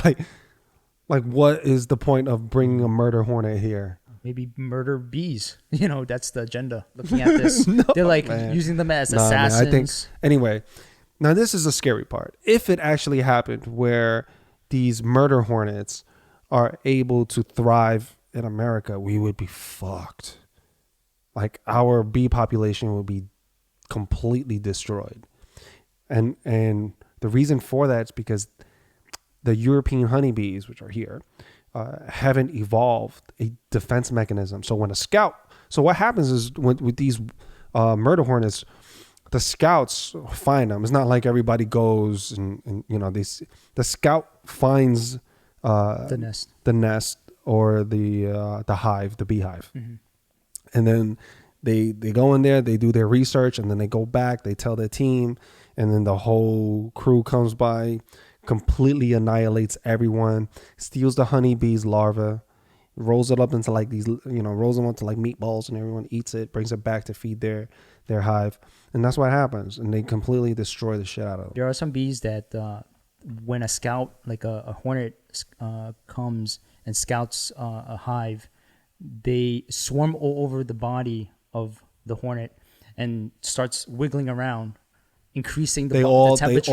Like, what is the point of bringing a murder hornet here? Maybe murder bees. That's the agenda. Looking at this, they're like using them as assassins. Man, I think anyway. Now, this is the scary part. If it actually happened where these murder hornets are able to thrive in America, we would be fucked. Like, our bee population would be completely destroyed. And the reason for that is because the European honeybees, which are here, haven't evolved a defense mechanism. So what happens is with these murder hornets, the scouts find them. It's not like everybody goes and the scout finds the nest or the hive, the beehive. Mm-hmm. And then they go in there, they do their research, and then they go back, they tell their team, and then the whole crew comes by, completely annihilates everyone, steals the honeybee's larva, rolls it up into like these, rolls them into like meatballs, and everyone eats it, brings it back to feed their hive. And that's what happens. And they completely destroy the shit out of them. There are some bees that when a scout, like a hornet comes and scouts a hive, they swarm all over the body of the hornet and starts wiggling around, increasing the temperature.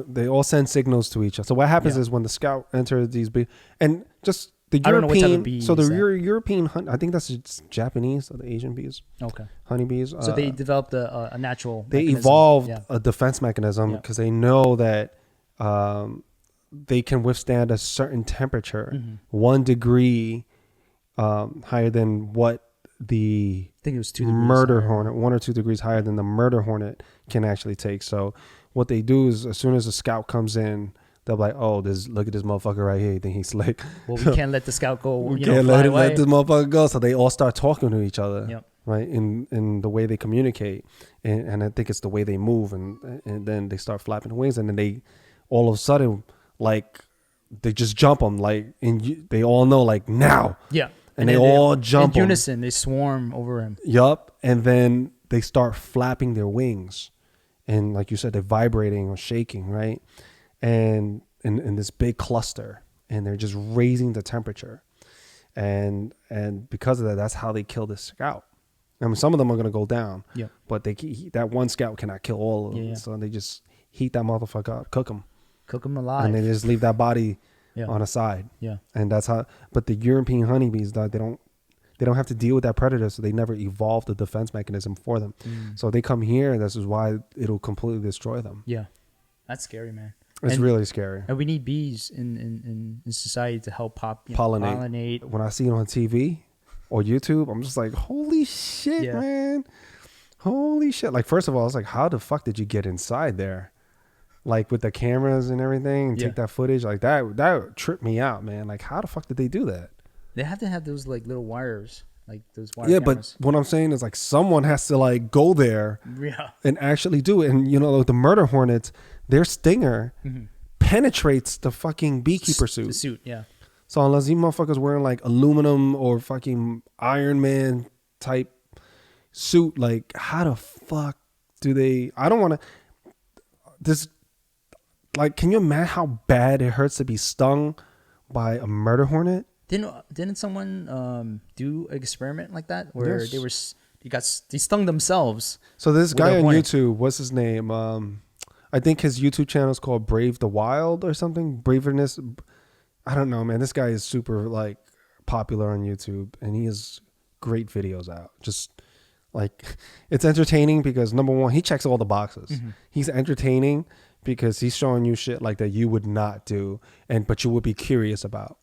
They all send signals to each other. So what happens is when the scout enters these bees, and just the European, I don't know what type of bee so the European, I think that's Japanese, or the Asian bees. Okay. Honeybees. So they developed a natural They mechanism. evolved a defense mechanism because they know that they can withstand a certain temperature, 1 degree higher than what the I think it was 2 degrees murder higher. hornet, 1 or 2 degrees higher than the murder hornet can actually take. So what they do is, as soon as a scout comes in, they'll be like, oh, look at this motherfucker right here. You think he's slick? Well, we can't let the scout go. We can't let this motherfucker go. So they all start talking to each other. Yep. right? In the way they communicate, and I think it's the way they move, and then they start flapping their wings, and then they all of a sudden like they just jump them, like, and they all know like now, Yeah, and they all jump in unison. They swarm over him. Yup, and then they start flapping their wings, and like you said, they're vibrating or shaking, right? And in this big cluster, and they're just raising the temperature, and because of that, that's how they kill this scout. I mean, some of them are gonna go down, Yeah, but that one scout cannot kill all of them, Yeah. so they just heat that motherfucker up, cook them alive, and they just leave that body Yeah. on a side. Yeah, And that's how. But the European honeybees, they don't have to deal with that predator, so they never evolved a defense mechanism for them. So they come here, and this is why it'll completely destroy them. yeah, that's scary, man. It's really scary. And we need bees in society to help Pollinate. When I see it on TV or YouTube, I'm just like, holy shit, Yeah. man. Holy shit. Like, first of all, it's like, how the fuck did you get inside there? Like, with the cameras and everything, and Yeah. take that footage, like that tripped me out, man. Like, how the fuck did they do that? They have to have those like little wires, like those wire Yeah, cameras. but what I'm saying is, like, someone has to like go there Yeah. and actually do it. And you know, the murder hornets, their stinger penetrates the fucking beekeeper The suit. suit, yeah. So unless these motherfuckers wearing like aluminum or fucking Iron Man type suit, like, how the fuck do they? I don't want to. This, like, can you imagine how bad it hurts to be stung by a murder hornet? Didn't someone do an experiment like that where Yes. they stung themselves? So this With guy a on hornet. YouTube, what's his name? I think his YouTube channel is called Brave the Wild or something. Braverness. I don't know, man. This guy is super like popular on YouTube, and he has great videos out. Just like, it's entertaining because, number one, he checks all the boxes. He's entertaining because he's showing you shit like that you would not do, but you would be curious about.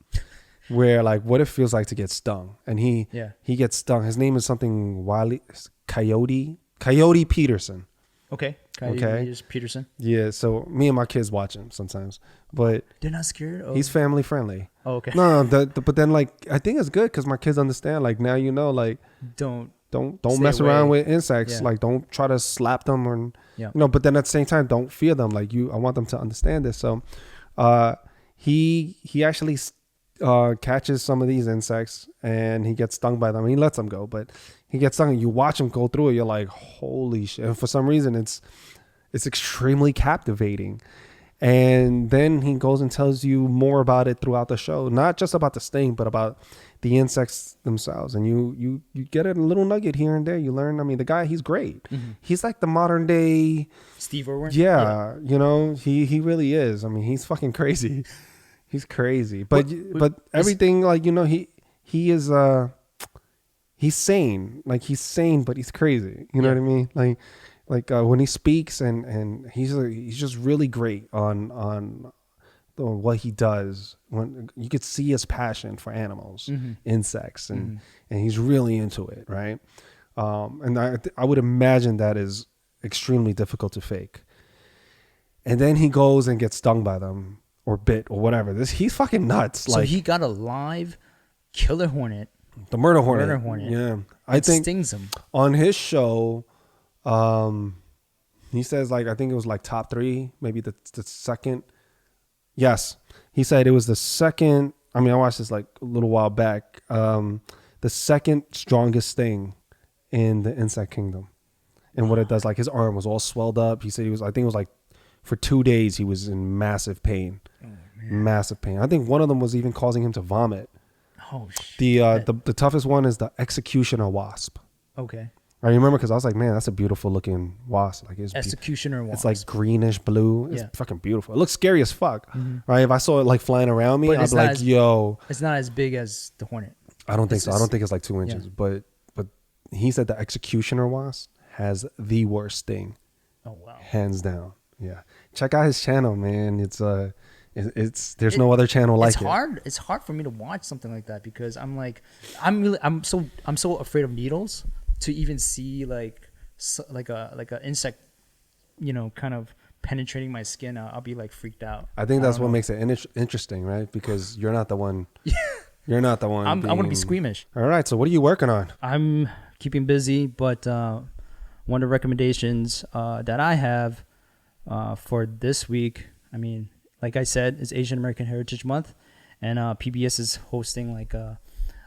Where, like, what it feels like to get stung, and he gets stung. His name is something Wiley Coyote Peterson. Okay. Okay. Peterson. Yeah, so me and my kids watch him sometimes, but They're not scared. Oh. he's family friendly. Oh, okay. No, but then, like, I think it's good because my kids understand. Like, now you know, like, Don't. don't Stay mess around away. with insects. Yeah. Like, don't try to slap them or Yeah. you know. But then at the same time, don't fear them. Like, I want them to understand this. So, he actually catches some of these insects and he gets stung by them. He lets them go, but he gets stung. And you watch him go through it. You're like, holy shit! And for some reason, it's extremely captivating. And then he goes and tells you more about it throughout the show, not just about the sting, but about the insects themselves. And you get a little nugget here and there. You learn. I mean, the guy, he's great. He's like the modern day Steve Irwin. Yeah, you know, he really is. I mean, he's fucking crazy. He's crazy. But everything, like, you know, he is he's sane. Like, he's sane, but he's crazy. You know what I mean? Like when he speaks, and he's just really great on what he does. When you could see his passion for animals, insects, and he's really into it, right? And I would imagine that is extremely difficult to fake. And then he goes and gets stung by them or bit or whatever. He's fucking nuts. So he got a live killer hornet. The murder hornet. Murder hornet. Yeah, I think stings him on his show. He says, like, I think it was like top 3, maybe the second. Yes, he said it was the second. I mean, I watched this like a little while back. The second strongest thing in the insect kingdom, and what it does, like, his arm was all swelled up. He said I think it was like for 2 days he was in massive pain, massive pain. I think one of them was even causing him to vomit. Oh shit. The toughest one is the executioner wasp. Okay. I remember because I was like, man, that's a beautiful looking wasp. Like, it's Executioner wasp. It's like greenish blue. It's Yeah. fucking beautiful. It looks scary as fuck, right? If I saw it like flying around me, But I'd it's be not like, yo. It's not as big as the hornet. I don't think so. I it's- don't think it's like 2 inches. yeah. But he said the executioner wasp has the worst sting, Oh wow. hands down. Yeah, check out his channel, man. There's no other channel like it. It's hard for me to watch something like that because I'm so afraid of needles to even see like a insect, you know, kind of penetrating my skin. I'll be like freaked out. I think that's don't what know. makes it interesting, right? Because you're not the one. You're not the one. I want to be squeamish. All right. So what are you working on? I'm keeping busy, but one of the recommendations that I have for this week, I mean, like I said, is Asian American Heritage Month, and PBS is hosting like a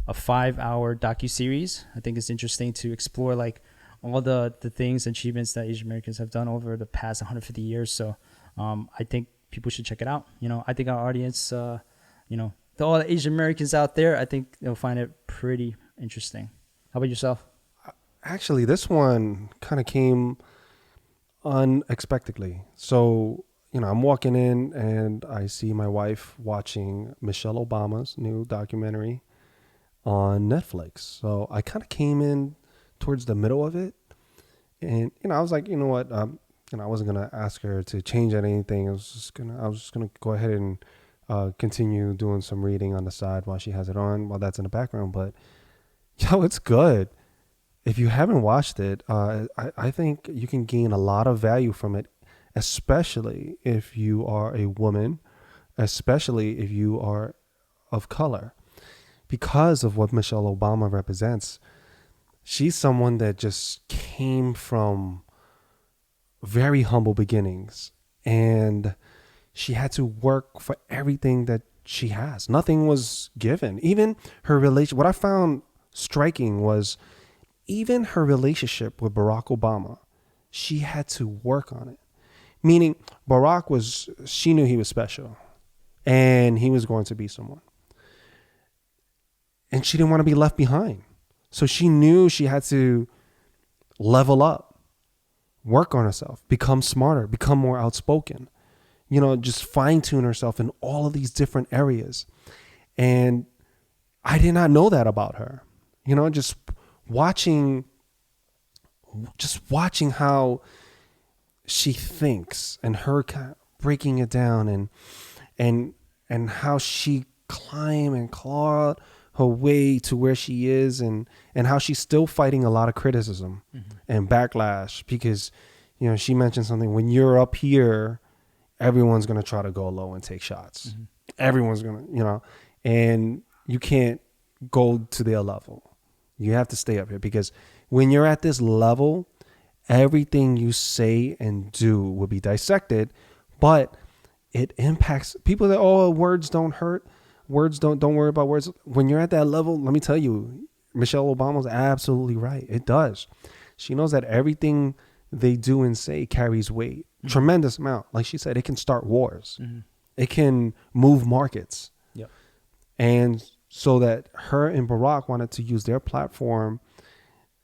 5-hour docuseries. I think it's interesting to explore like all the things and achievements that Asian Americans have done over the past 150 years. So I think people should check it out. You know, I think our audience, you know, all the Asian Americans out there, I think they'll find it pretty interesting. How about yourself? Actually, this one kind of came unexpectedly. So, you know, I'm walking in and I see my wife watching Michelle Obama's new documentary on Netflix. So I kind of came in towards the middle of it, and you know, I was like, you know what, you know, I wasn't gonna ask her to change anything. I was just gonna go ahead and continue doing some reading on the side while she has it on, while that's in the background. But yo, it's good. If you haven't watched it, I think you can gain a lot of value from it, especially if you are a woman, especially if you are of color, because of what Michelle Obama represents. She's someone that just came from very humble beginnings, and she had to work for everything that she has. Nothing was given. Even her relation. What I found striking was even her relationship with Barack Obama. She had to work on it. Meaning, she knew he was special, and he was going to be someone, and she didn't want to be left behind. So she knew she had to level up, work on herself, become smarter, become more outspoken, you know, just fine tune herself in all of these different areas. And I did not know that about her, you know, just watching how she thinks and her kind of breaking it down and how she climbed and clawed her way to where she is, and how she's still fighting a lot of criticism and backlash, because, you know, she mentioned something: when you're up here, everyone's going to try to go low and take shots. Everyone's going to, you know, and you can't go to their level. You have to stay up here, because when you're at this level, everything you say and do will be dissected, but it impacts people that, oh, words don't hurt. Words don't worry about words. When you're at that level, let me tell you, Michelle Obama's absolutely right. It does. She knows that everything they do and say carries weight, tremendous amount. Like she said, it can start wars. It can move markets. Yep. And so that her and Barack wanted to use their platform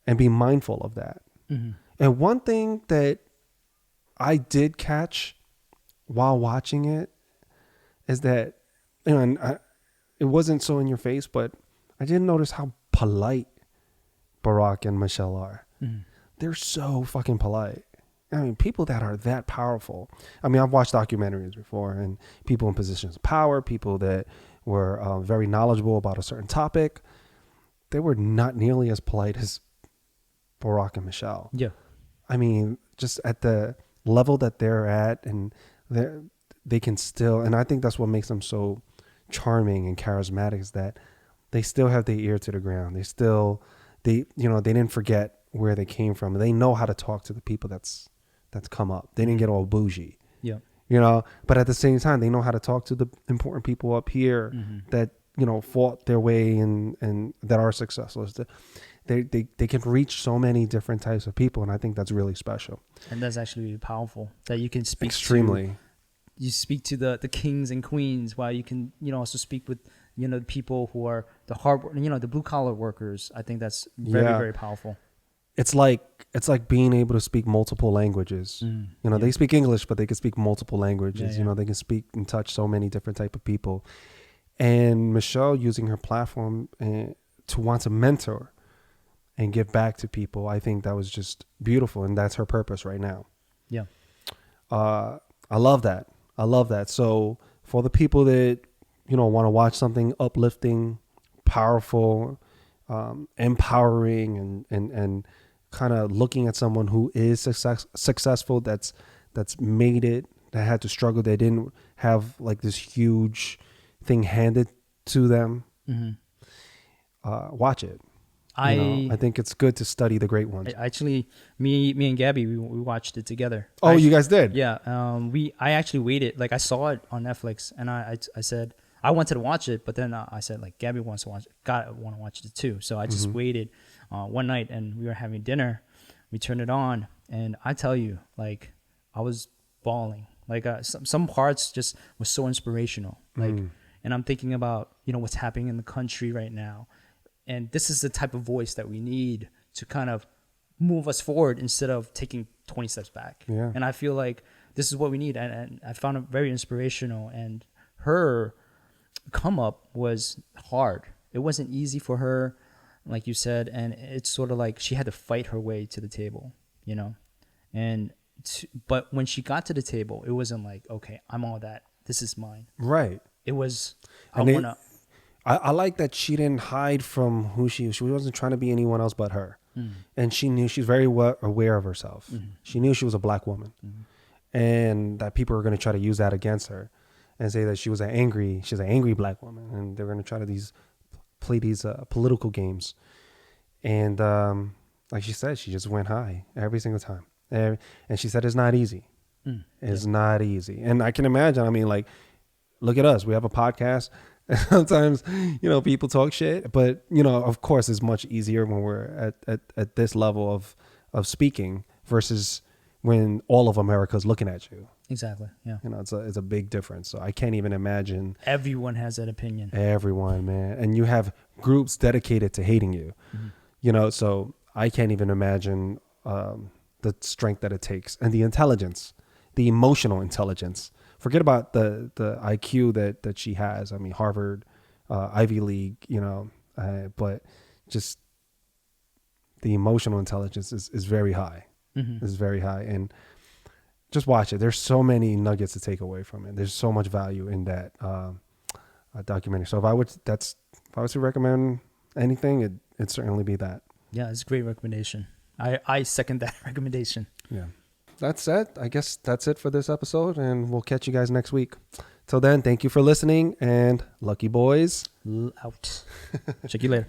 and be mindful of that. And one thing that I did catch while watching it is that, you know, and it wasn't so in your face, but I did notice how polite Barack and Michelle are. They're so fucking polite. I mean, people that are that powerful. I mean, I've watched documentaries before, and people in positions of power, people that were very knowledgeable about a certain topic, they were not nearly as polite as Barack and Michelle. Yeah. I mean, just at the level that they're at, and they can still, and I think that's what makes them so charming and charismatic, is that they still have their ear to the ground. They didn't forget where they came from. They know how to talk to the people that's come up. They didn't get all bougie. Yeah. You know, but at the same time, they know how to talk to the important people up here that, you know, fought their way and that are successful. They can reach so many different types of people, and I think that's really special. And that's actually really powerful, that you can speak extremely. You speak to the kings and queens, while you can, you know, also speak with, you know, the people who are the blue collar workers. I think that's very, very powerful. It's like being able to speak multiple languages. You know, they speak English, but they can speak multiple languages. You know, they can speak and touch so many different type of people. And Michelle, using her platform to want to mentor and give back to people, I think that was just beautiful, and that's her purpose right now. Yeah. I love that. So for the people that, you know, want to watch something uplifting, powerful, empowering, and kind of looking at someone who is successful, that's made it, that had to struggle, they didn't have like this huge thing handed to them, watch it. I think it's good to study the great ones. Actually, me and Gabby, we watched it together. Oh, you guys did? Yeah. I actually waited. Like I saw it on Netflix, and I said I wanted to watch it, but then I said like Gabby wants to watch it. I want to watch it too. So I just waited one night, and we were having dinner. We turned it on, and I tell you, like I was bawling. Like some parts just was so inspirational. Like, and I'm thinking about what's happening in the country right now. And this is the type of voice that we need to kind of move us forward instead of taking 20 steps back. Yeah. And I feel like this is what we need. And I found it very inspirational. And her come up was hard. It wasn't easy for her, like you said. And it's sort of like she had to fight her way to the table, but when she got to the table, it wasn't like, okay, I'm all that. This is mine. Right. It was, I like that she didn't hide from who she was. She wasn't trying to be anyone else but her. And she knew she's very well aware of herself. She knew she was a black woman and that people were going to try to use that against her and say that she's an angry black woman. And they're going to try to play these political games. And like she said, she just went high every single time. And she said, it's not easy. It's not easy. And I can imagine, I mean, like, look at us. We have a podcast. Sometimes, people talk shit, but of course it's much easier when we're at this level of speaking versus when all of America's looking at you. Exactly. Yeah. It's a big difference. So I can't even imagine. Everyone has that opinion. Everyone, man. And you have groups dedicated to hating you, so I can't even imagine, the strength that it takes and the intelligence, the emotional intelligence. Forget about the IQ that she has. I mean, Harvard, Ivy League, but just the emotional intelligence is very high. It's very high. And just watch it. There's so many nuggets to take away from it. There's so much value in that documentary. So if I was to recommend anything, it'd certainly be that. Yeah, it's a great recommendation. I second that recommendation. Yeah. That's it. I guess that's it for this episode, and we'll catch you guys next week. Till then, thank you for listening, and lucky boys Out. Check you later.